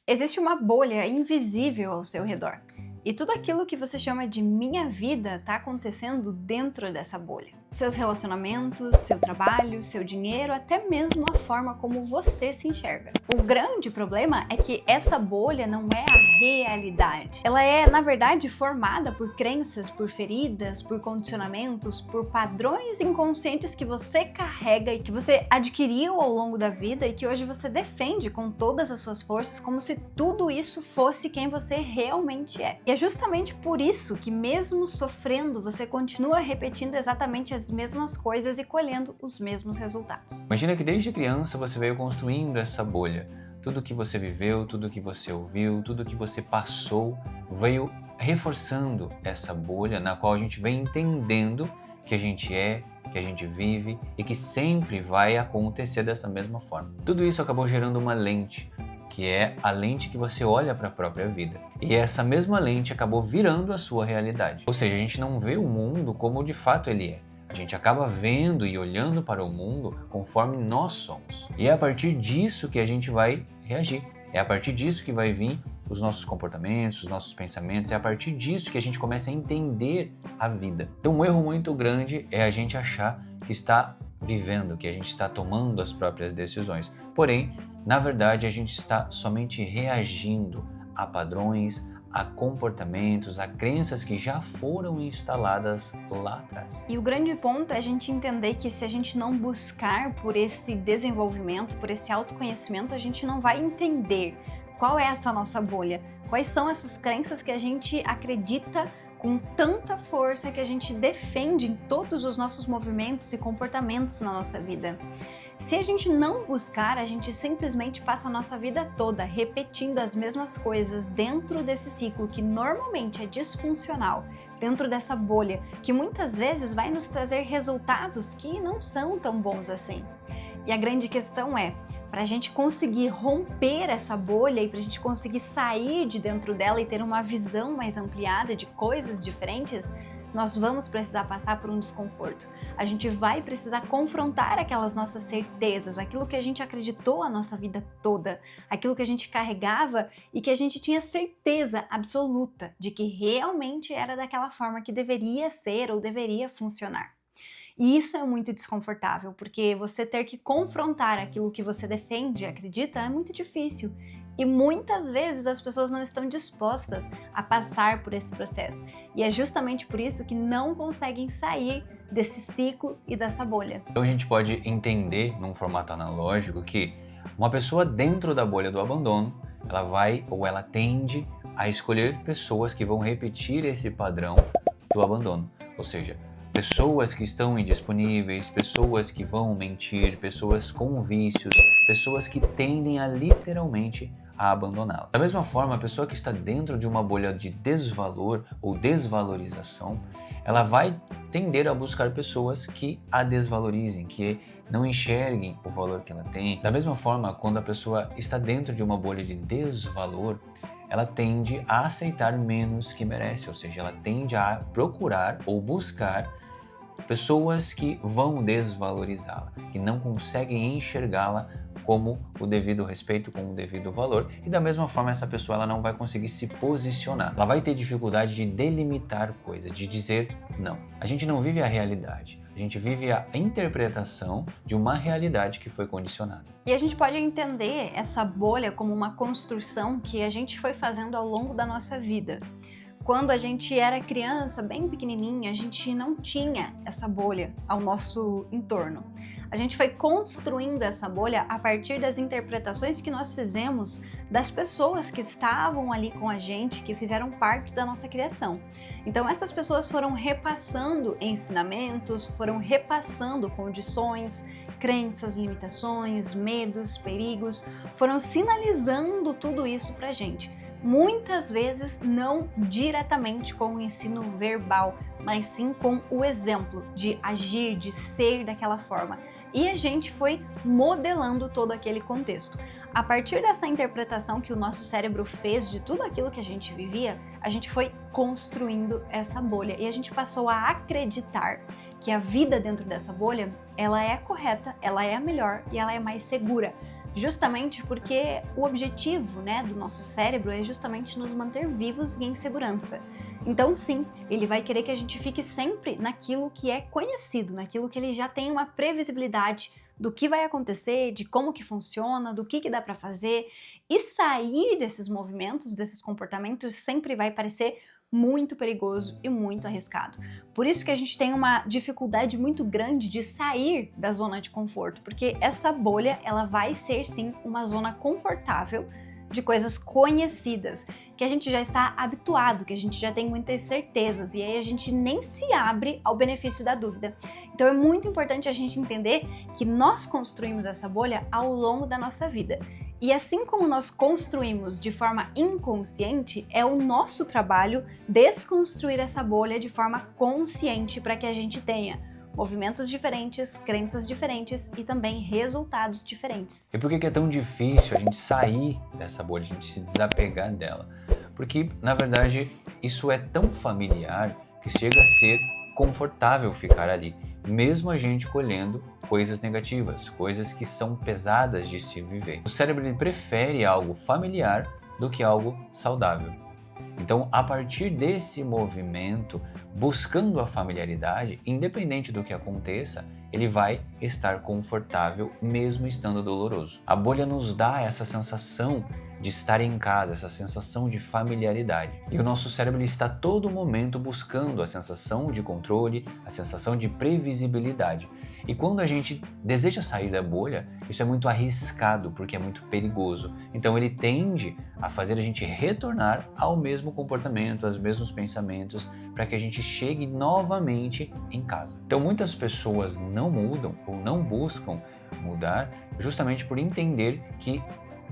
Existe uma bolha invisível ao seu redor. E tudo aquilo que você chama de minha vida está acontecendo dentro dessa bolha. Seus relacionamentos, seu trabalho, seu dinheiro, até mesmo a forma como você se enxerga. O grande problema é que essa bolha não é a realidade. Ela é, na verdade, formada por crenças, por feridas, por condicionamentos, por padrões inconscientes que você carrega e que você adquiriu ao longo da vida e que hoje você defende com todas as suas forças como se tudo isso fosse quem você realmente é. E é justamente por isso que, mesmo sofrendo, você continua repetindo exatamente as mesmas coisas e colhendo os mesmos resultados. Imagina que desde criança você veio construindo essa bolha. Tudo que você viveu, tudo que você ouviu, tudo que você passou veio reforçando essa bolha na qual a gente vem entendendo que a gente é, que a gente vive e que sempre vai acontecer dessa mesma forma. Tudo isso acabou gerando uma lente, que é a lente que você olha para a própria vida. E essa mesma lente acabou virando a sua realidade. Ou seja, a gente não vê o mundo como de fato ele é. A gente acaba vendo e olhando para o mundo conforme nós somos. E é a partir disso que a gente vai reagir. É a partir disso que vai vir os nossos comportamentos, os nossos pensamentos. É a partir disso que a gente começa a entender a vida. Então, um erro muito grande é a gente achar que está vivendo, que a gente está tomando as próprias decisões. Porém, na verdade, a gente está somente reagindo a padrões, a comportamentos, a crenças que já foram instaladas lá atrás. E o grande ponto é a gente entender que se a gente não buscar por esse desenvolvimento, por esse autoconhecimento, a gente não vai entender qual é essa nossa bolha, quais são essas crenças que a gente acredita com tanta força que a gente defende em todos os nossos movimentos e comportamentos na nossa vida. Se a gente não buscar, a gente simplesmente passa a nossa vida toda repetindo as mesmas coisas dentro desse ciclo que normalmente é disfuncional, dentro dessa bolha, que muitas vezes vai nos trazer resultados que não são tão bons assim. E a grande questão é, para a gente conseguir romper essa bolha e para a gente conseguir sair de dentro dela e ter uma visão mais ampliada de coisas diferentes, nós vamos precisar passar por um desconforto. A gente vai precisar confrontar aquelas nossas certezas, aquilo que a gente acreditou a nossa vida toda, aquilo que a gente carregava e que a gente tinha certeza absoluta de que realmente era daquela forma que deveria ser ou deveria funcionar. E isso é muito desconfortável, porque você ter que confrontar aquilo que você defende e acredita é muito difícil. E muitas vezes as pessoas não estão dispostas a passar por esse processo. E é justamente por isso que não conseguem sair desse ciclo e dessa bolha. Então a gente pode entender, num formato analógico, que uma pessoa dentro da bolha do abandono, ela vai ou ela tende a escolher pessoas que vão repetir esse padrão do abandono. Ou seja, pessoas que estão indisponíveis, pessoas que vão mentir, pessoas com vícios, pessoas que tendem a literalmente a abandoná-la. Da mesma forma, a pessoa que está dentro de uma bolha de desvalor ou desvalorização, ela vai tender a buscar pessoas que a desvalorizem, que não enxerguem o valor que ela tem. Da mesma forma, quando a pessoa está dentro de uma bolha de desvalor, ela tende a aceitar menos que merece, ou seja, ela tende a procurar ou buscar pessoas que vão desvalorizá-la, que não conseguem enxergá-la como o devido respeito, com o devido valor, e da mesma forma essa pessoa ela não vai conseguir se posicionar. Ela vai ter dificuldade de delimitar coisas, de dizer não. A gente não vive a realidade, a gente vive a interpretação de uma realidade que foi condicionada. E a gente pode entender essa bolha como uma construção que a gente foi fazendo ao longo da nossa vida. Quando a gente era criança, bem pequenininha, a gente não tinha essa bolha ao nosso entorno. A gente foi construindo essa bolha a partir das interpretações que nós fizemos das pessoas que estavam ali com a gente, que fizeram parte da nossa criação. Então essas pessoas foram repassando ensinamentos, foram repassando condições, crenças, limitações, medos, perigos, foram sinalizando tudo isso pra gente. Muitas vezes não diretamente com o ensino verbal, mas sim com o exemplo de agir, de ser daquela forma. E a gente foi modelando todo aquele contexto. A partir dessa interpretação que o nosso cérebro fez de tudo aquilo que a gente vivia, a gente foi construindo essa bolha e a gente passou a acreditar que a vida dentro dessa bolha, ela é correta, ela é a melhor e ela é mais segura. justamente porque o objetivo, né, do nosso cérebro é justamente nos manter vivos e em segurança. Então, sim, ele vai querer que a gente fique sempre naquilo que é conhecido, naquilo que ele já tem uma previsibilidade do que vai acontecer, de como que funciona, do que dá para fazer, e sair desses movimentos, desses comportamentos sempre vai parecer muito perigoso e muito arriscado. Por isso que a gente tem uma dificuldade muito grande de sair da zona de conforto, porque essa bolha, ela vai ser sim uma zona confortável de coisas conhecidas, que a gente já está habituado, que a gente já tem muitas certezas, e aí a gente nem se abre ao benefício da dúvida. Então é muito importante a gente entender que nós construímos essa bolha ao longo da nossa vida. E assim como nós construímos de forma inconsciente, é o nosso trabalho desconstruir essa bolha de forma consciente para que a gente tenha movimentos diferentes, crenças diferentes e também resultados diferentes. E por que é tão difícil a gente sair dessa bolha, a gente se desapegar dela? Porque, na verdade, isso é tão familiar que chega a ser confortável ficar ali, mesmo a gente colhendo coisas negativas, coisas que são pesadas de se viver. O cérebro ele prefere algo familiar do que algo saudável. Então, a partir desse movimento, buscando a familiaridade, independente do que aconteça, ele vai estar confortável mesmo estando doloroso. A bolha nos dá essa sensação de estar em casa, essa sensação de familiaridade. E o nosso cérebro está a todo momento buscando a sensação de controle, a sensação de previsibilidade. E quando a gente deseja sair da bolha, isso é muito arriscado, porque é muito perigoso. Então ele tende a fazer a gente retornar ao mesmo comportamento, aos mesmos pensamentos, para que a gente chegue novamente em casa. Então muitas pessoas não mudam ou não buscam mudar justamente por entender que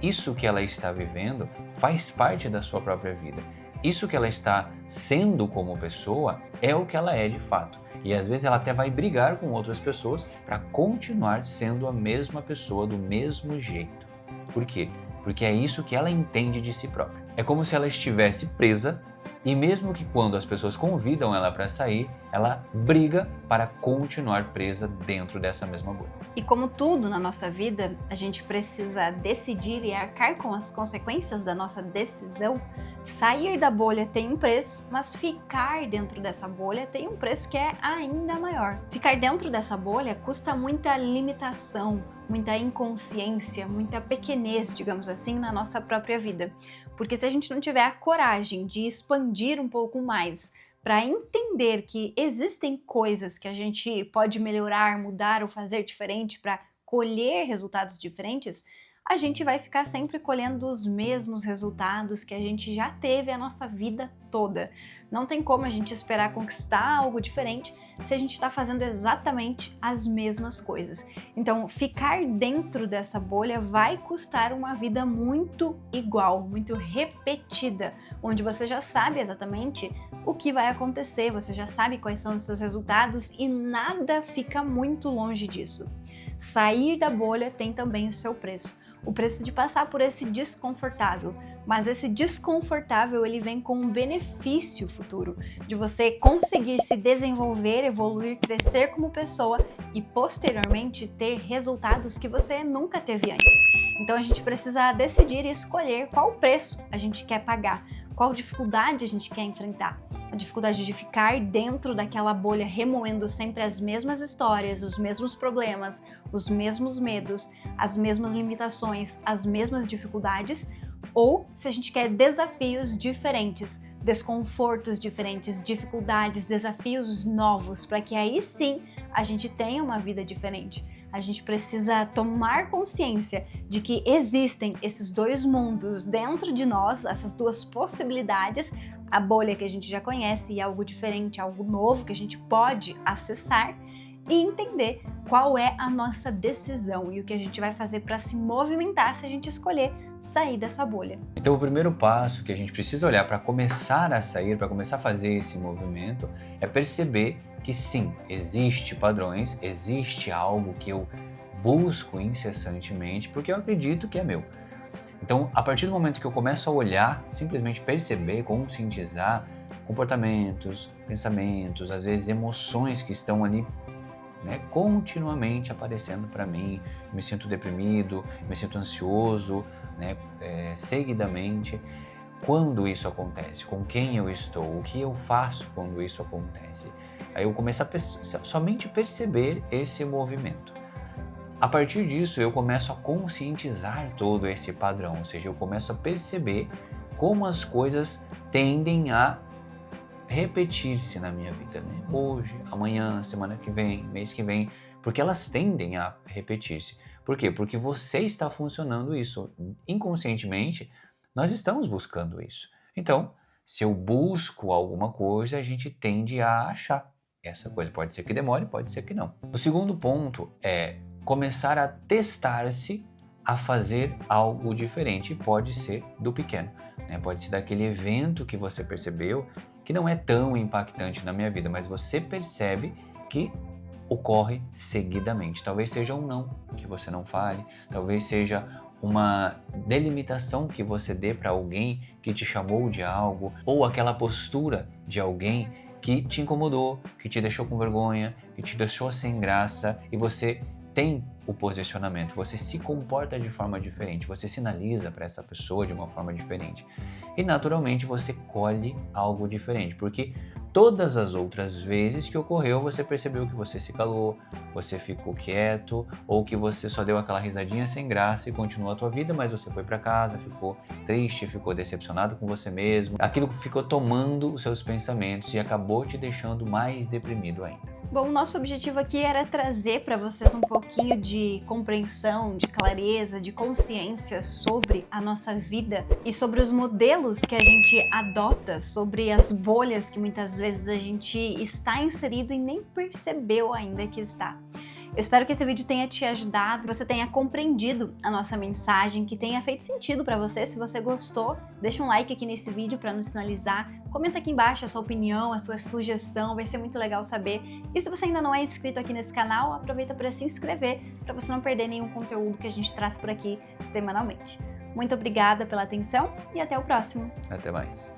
isso que ela está vivendo faz parte da sua própria vida. Isso que ela está sendo como pessoa é o que ela é de fato. E às vezes ela até vai brigar com outras pessoas para continuar sendo a mesma pessoa do mesmo jeito. Por quê? Porque é isso que ela entende de si própria. É como se ela estivesse presa e mesmo que quando as pessoas convidam ela para sair, ela briga para continuar presa dentro dessa mesma bolha. E como tudo na nossa vida, a gente precisa decidir e arcar com as consequências da nossa decisão. Sair da bolha tem um preço, mas ficar dentro dessa bolha tem um preço que é ainda maior. Ficar dentro dessa bolha custa muita limitação, muita inconsciência, muita pequenez, digamos assim, na nossa própria vida. Porque se a gente não tiver a coragem de expandir um pouco mais, para entender que existem coisas que a gente pode melhorar, mudar ou fazer diferente para colher resultados diferentes, a gente vai ficar sempre colhendo os mesmos resultados que a gente já teve a nossa vida toda. Não tem como a gente esperar conquistar algo diferente se a gente está fazendo exatamente as mesmas coisas. Então, ficar dentro dessa bolha vai custar uma vida muito igual, muito repetida, onde você já sabe exatamente o que vai acontecer, você já sabe quais são os seus resultados e nada fica muito longe disso. Sair da bolha tem também o seu preço. O preço de passar por esse desconfortável, mas esse desconfortável ele vem com um benefício futuro, de você conseguir se desenvolver, evoluir, crescer como pessoa e posteriormente ter resultados que você nunca teve antes. Então a gente precisa decidir e escolher qual preço a gente quer pagar, qual dificuldade a gente quer enfrentar. A dificuldade de ficar dentro daquela bolha remoendo sempre as mesmas histórias, os mesmos problemas, os mesmos medos, as mesmas limitações, as mesmas dificuldades, ou se a gente quer desafios diferentes, desconfortos diferentes, dificuldades, desafios novos, para que aí sim a gente tenha uma vida diferente. A gente precisa tomar consciência de que existem esses dois mundos dentro de nós, essas duas possibilidades, a bolha que a gente já conhece e algo diferente, algo novo que a gente pode acessar e entender qual é a nossa decisão e o que a gente vai fazer para se movimentar se a gente escolher sair dessa bolha. Então o primeiro passo que a gente precisa olhar para começar a sair, para começar a fazer esse movimento, é perceber que sim, existe padrões, existe algo que eu busco incessantemente porque eu acredito que é meu. Então, a partir do momento que eu começo a olhar, simplesmente perceber, conscientizar comportamentos, pensamentos, às vezes emoções que estão ali né, continuamente aparecendo para mim, me sinto deprimido, me sinto ansioso, né, seguidamente. Quando isso acontece? Com quem eu estou? O que eu faço quando isso acontece? Aí eu começo a somente perceber esse movimento. A partir disso, eu começo a conscientizar todo esse padrão, ou seja, eu começo a perceber como as coisas tendem a repetir-se na minha vida, né? Hoje, amanhã, semana que vem, mês que vem, porque elas tendem a repetir-se. Por quê? Porque você está funcionando isso. Inconscientemente, nós estamos buscando isso. Então, se eu busco alguma coisa, a gente tende a achar essa coisa. Pode ser que demore, pode ser que não. O segundo ponto é começar a testar-se a fazer algo diferente. Pode ser do pequeno, né? Pode ser daquele evento que você percebeu que não é tão impactante na minha vida, mas você percebe que ocorre seguidamente. Talvez seja um não que você não fale, talvez seja uma delimitação que você dê para alguém que te chamou de algo, ou aquela postura de alguém que te incomodou, que te deixou com vergonha, que te deixou sem graça, e você tem o posicionamento, você se comporta de forma diferente, você sinaliza para essa pessoa de uma forma diferente. E naturalmente você colhe algo diferente, porque todas as outras vezes que ocorreu, você percebeu que você se calou, você ficou quieto, ou que você só deu aquela risadinha sem graça e continuou a tua vida, mas você foi para casa, ficou triste, ficou decepcionado com você mesmo. Aquilo ficou tomando os seus pensamentos e acabou te deixando mais deprimido ainda. Bom, o nosso objetivo aqui era trazer para vocês um pouquinho de compreensão, de clareza, de consciência sobre a nossa vida e sobre os modelos que a gente adota, sobre as bolhas que muitas vezes a gente está inserido e nem percebeu ainda que está. Eu espero que esse vídeo tenha te ajudado, que você tenha compreendido a nossa mensagem, que tenha feito sentido para você. Se você gostou, deixa um like aqui nesse vídeo para nos sinalizar. Comenta aqui embaixo a sua opinião, a sua sugestão, vai ser muito legal saber. E se você ainda não é inscrito aqui nesse canal, aproveita para se inscrever, para você não perder nenhum conteúdo que a gente traz por aqui semanalmente. Muito obrigada pela atenção e até o próximo. Até mais.